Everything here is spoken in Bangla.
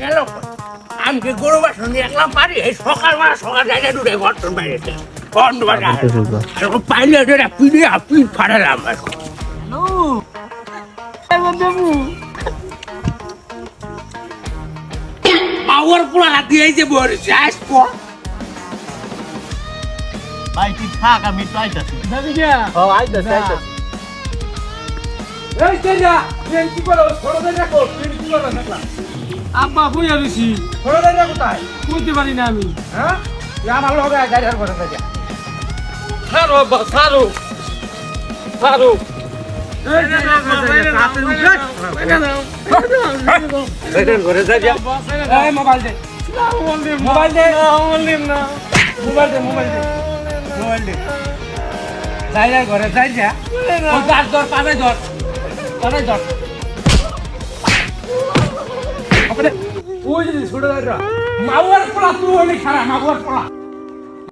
গেল আমি কি গরু বাসন দিয়ে একলা পারি এই সকাল যাইতে দূরে ঘটন বাইরেতে পাইলে পিড়ে পিঠ ফাটালাম মাওয়ার পোলা দিয়ে যে বলেছে আসবো ভাই তুই থাক আমি তো আইতাছি ও আইতাছি এই তেজা তুই কি করো ছোট দেনা কর তুই কি করো না আব্বা বুঝা দিছি ছোট দেনা কোথায় বুঝতে পারি না আমি হ্যাঁ আমার লগে গাড়ি আর করে যা ছাড়ো আব্বা ছাড়ো ছাড়ো মোবাইল দে মোবাইল দে যাই ঘরে যাই যা গাছ ধর পানে ধর ওই যদি ছোট মাওয়ার পোলা তুই খারাপ মাওয়ার পোলা